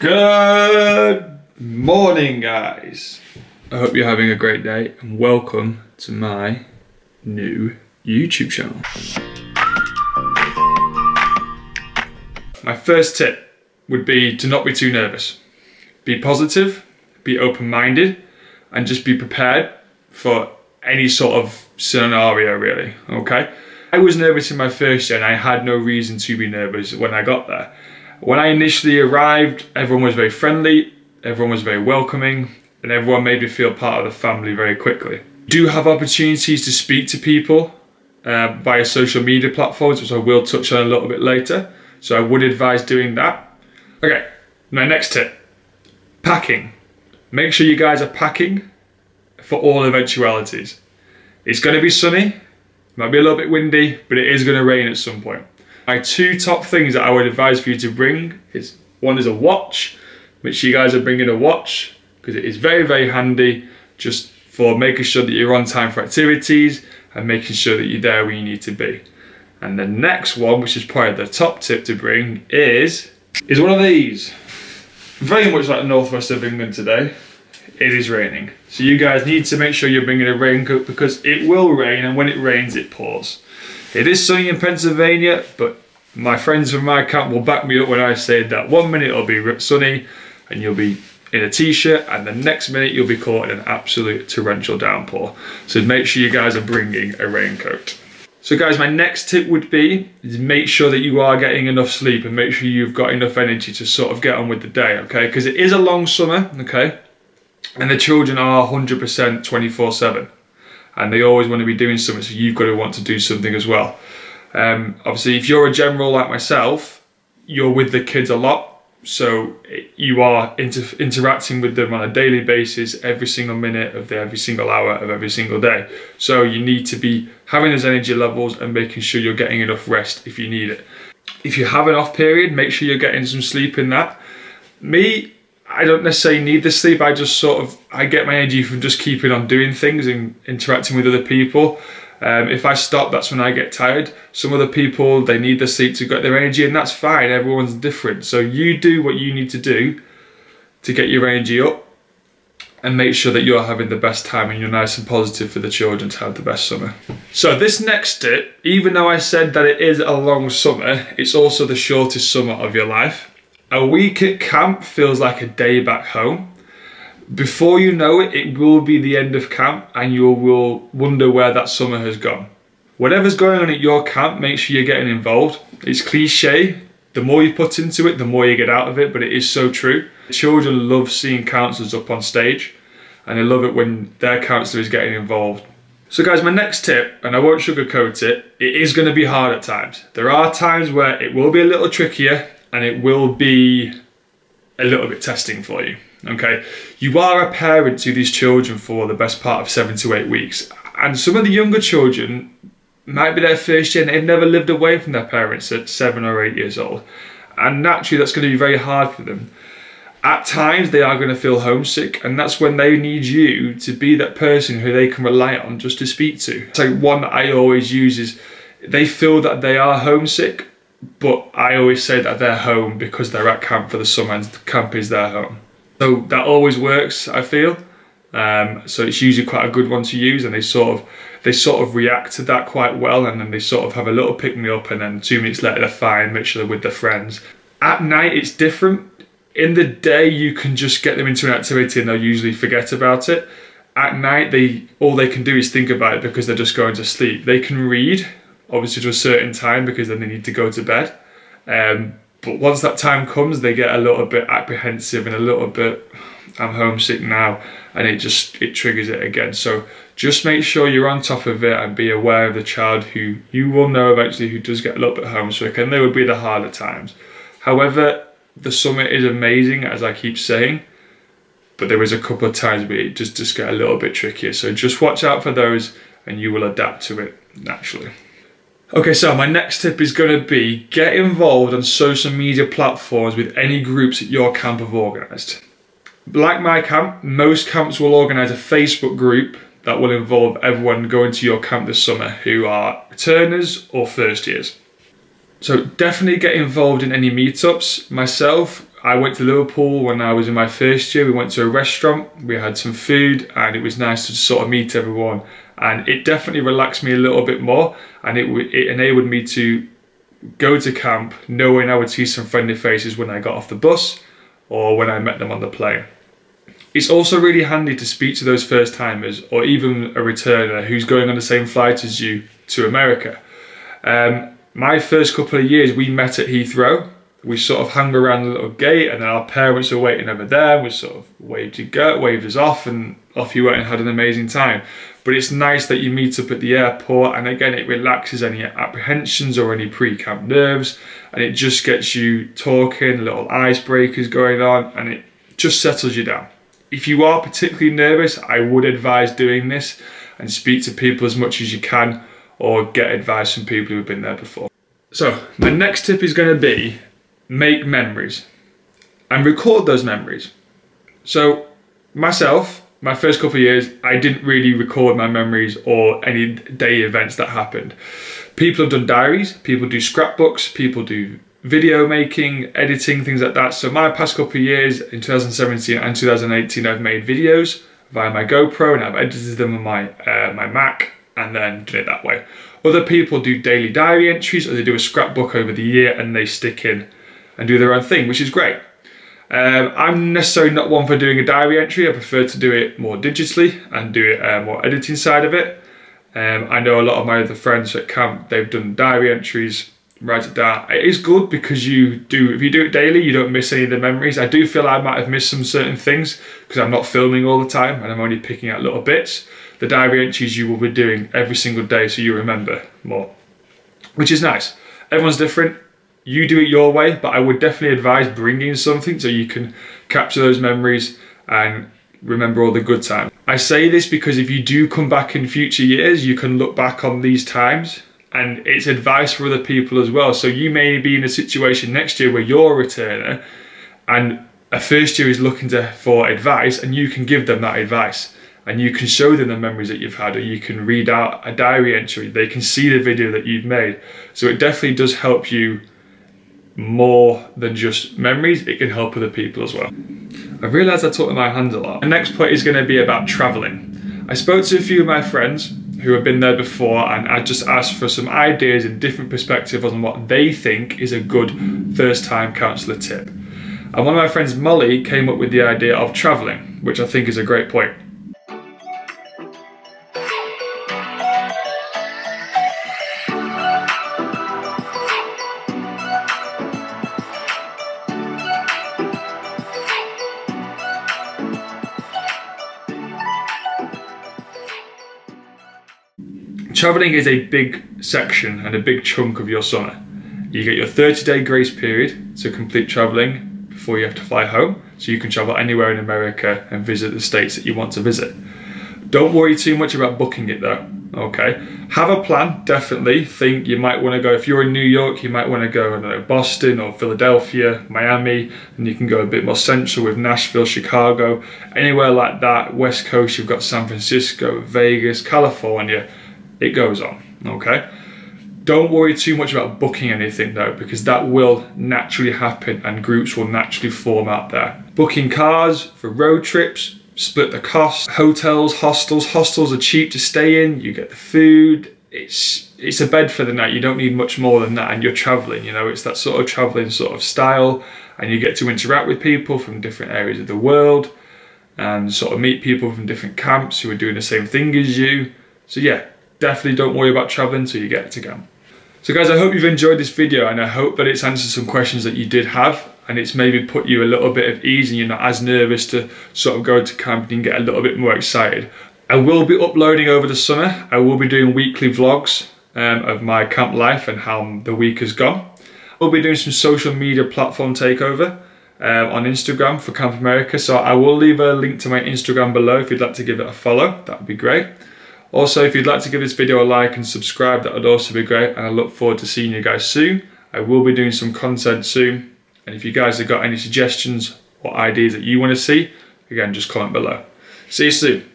Good morning, guys. I hope you're having a great day and welcome to my new YouTube channel. My first tip would be to not be too nervous. Be positive, be open-minded, and just be prepared for any sort of scenario, really, okay? I was nervous in my first year and I had no reason to be nervous when I got there. When I initially arrived, everyone was very friendly, everyone was very welcoming, and everyone made me feel part of the family very quickly. Do have opportunities to speak to people via social media platforms, which I will touch on a little bit later, so I would advise doing that. Okay, my next tip, packing. Make sure you guys are packing for all eventualities. It's going to be sunny, might be a little bit windy, but it is going to rain at some point. My two top things that I would advise for you to bring is, one is a watch. Make sure you guys are bringing a watch because it is very, very handy just for making sure that you're on time for activities and making sure that you're there where you need to be. And the next one, which is probably the top tip to bring, is one of these. Very much like the northwest of England today, it is raining. So you guys need to make sure you're bringing a raincoat because it will rain, and when it rains, it pours. It is sunny in Pennsylvania, but my friends from my camp will back me up when I say that 1 minute it'll be sunny and you'll be in a t-shirt, and the next minute you'll be caught in an absolute torrential downpour. So make sure you guys are bringing a raincoat. So guys, my next tip would be is make sure that you are getting enough sleep and make sure you've got enough energy to sort of get on with the day, okay? Because it is a long summer, okay? And the children are 100% 24/7. And they always want to be doing something, so you've got to want to do something as well. Obviously, if you're a general like myself, you're with the kids a lot, so you are interacting with them on a daily basis, every single minute of every single hour of every single day. So you need to be having those energy levels and making sure you're getting enough rest if you need it. If you have an off period, make sure you're getting some sleep in that. I don't necessarily need the sleep, I get my energy from just keeping on doing things and interacting with other people. If I stop, that's when I get tired. Some other people, they need the sleep to get their energy, and that's fine, everyone's different. So you do what you need to do to get your energy up and make sure that you're having the best time and you're nice and positive for the children to have the best summer. So this next tip, even though I said that it is a long summer, it's also the shortest summer of your life. A week at camp feels like a day back home. Before you know it, it will be the end of camp and you will wonder where that summer has gone. Whatever's going on at your camp, make sure you're getting involved. It's cliche, the more you put into it, the more you get out of it, but it is so true. Children love seeing counsellors up on stage and they love it when their counsellor is getting involved. So guys, my next tip, and I won't sugarcoat it, it is going to be hard at times. There are times where it will be a little trickier and it will be a little bit testing for you, okay? You are a parent to these children for the best part of 7 to 8 weeks. And some of the younger children might be their first year and they've never lived away from their parents at 7 or 8 years old. And naturally, that's going to be very hard for them. At times, they are going to feel homesick, and that's when they need you to be that person who they can rely on just to speak to. So one that I always use is, they feel that they are homesick, but I always say that they're home because they're at camp for the summer and camp is their home. So that always works, I feel. So it's usually quite a good one to use, and they sort of react to that quite well, and then they sort of have a little pick me up, and then 2 minutes later they're fine, make sure they're with their friends. At night it's different. In the day you can just get them into an activity and they'll usually forget about it. At night all they can do is think about it because they're just going to sleep. They can read, obviously to a certain time because then they need to go to bed. But once that time comes, they get a little bit apprehensive and a little bit, I'm homesick now, and it triggers it again. So just make sure you're on top of it and be aware of the child who you will know eventually who does get a little bit homesick, and they would be the harder times. However, the summer is amazing, as I keep saying, but there is a couple of times where it just get a little bit trickier. So just watch out for those and you will adapt to it naturally. Okay, so my next tip is going to be get involved on social media platforms with any groups that your camp have organised. Like my camp, most camps will organise a Facebook group that will involve everyone going to your camp this summer who are returners or first years. So definitely get involved in any meetups. Myself, I went to Liverpool when I was in my first year. We went to a restaurant, we had some food, and it was nice to sort of meet everyone. And it definitely relaxed me a little bit more, and it enabled me to go to camp knowing I would see some friendly faces when I got off the bus or when I met them on the plane. It's also really handy to speak to those first timers or even a returner who's going on the same flight as you to America. My first couple of years we met at Heathrow. We sort of hung around the little gate, and then our parents were waiting over there. We sort of waved us off, and off you went and had an amazing time. But it's nice that you meet up at the airport, and again, it relaxes any apprehensions or any pre-camp nerves, and it just gets you talking, little icebreakers going on, and it just settles you down. If you are particularly nervous, I would advise doing this and speak to people as much as you can, or get advice from people who have been there before. So, my next tip is going to be make memories and record those memories. So myself, my first couple of years, I didn't really record my memories or any day events that happened. People have done diaries, people do scrapbooks, people do video making, editing, things like that. So my past couple of years in 2017 and 2018, I've made videos via my GoPro, and I've edited them on my Mac and then done it that way. Other people do daily diary entries, or they do a scrapbook over the year and they stick in and do their own thing, which is great. I'm necessarily not one for doing a diary entry. I prefer to do it more digitally and do it more editing side of it. I know a lot of my other friends at camp, they've done diary entries, write it down. It is good because if you do it daily, you don't miss any of the memories. I do feel I might have missed some certain things because I'm not filming all the time and I'm only picking out little bits. The diary entries you will be doing every single day, so you remember more, which is nice. Everyone's different. You do it your way, but I would definitely advise bringing something so you can capture those memories and remember all the good times. I say this because if you do come back in future years, you can look back on these times, and it's advice for other people as well. So you may be in a situation next year where you're a returner and a first year is looking for advice, and you can give them that advice. And you can show them the memories that you've had, or you can read out a diary entry. They can see the video that you've made. So it definitely does help you more than just memories. It can help other people as well. I realised I talk with my hands a lot. The next point is going to be about travelling. I spoke to a few of my friends who have been there before, and I just asked for some ideas and different perspectives on what they think is a good first time counsellor tip. And one of my friends, Molly, came up with the idea of travelling, which I think is a great point. Travelling is a big section and a big chunk of your summer. You get your 30-day grace period to complete travelling before you have to fly home, so you can travel anywhere in America and visit the states that you want to visit. Don't worry too much about booking it though, okay? Have a plan, definitely. Think you might want to go, if you're in New York, you might want to go, I don't know, Boston or Philadelphia, Miami, and you can go a bit more central with Nashville, Chicago, anywhere like that. West Coast, you've got San Francisco, Vegas, California. It goes on, okay? Don't worry too much about booking anything though, because that will naturally happen and groups will naturally form out there. Booking cars for road trips, split the cost. Hotels, hostels are cheap to stay in. You get the food. It's a bed for the night. You don't need much more than that, and you're traveling, you know, it's that sort of traveling sort of style, and you get to interact with people from different areas of the world and sort of meet people from different camps who are doing the same thing as you. So yeah, definitely don't worry about traveling until you get to camp. So guys, I hope you've enjoyed this video, and I hope that it's answered some questions that you did have, and it's maybe put you a little bit at ease and you're not as nervous to sort of go to camp and you can get a little bit more excited. I will be uploading over the summer. I will be doing weekly vlogs of my camp life and how the week has gone. We'll be doing some social media platform takeover on Instagram for Camp America, so I will leave a link to my Instagram below if you'd like to give it a follow. That would be great. Also, if you'd like to give this video a like and subscribe, that would also be great, and I look forward to seeing you guys soon. I will be doing some content soon, and if you guys have got any suggestions or ideas that you want to see, again, just comment below. See you soon.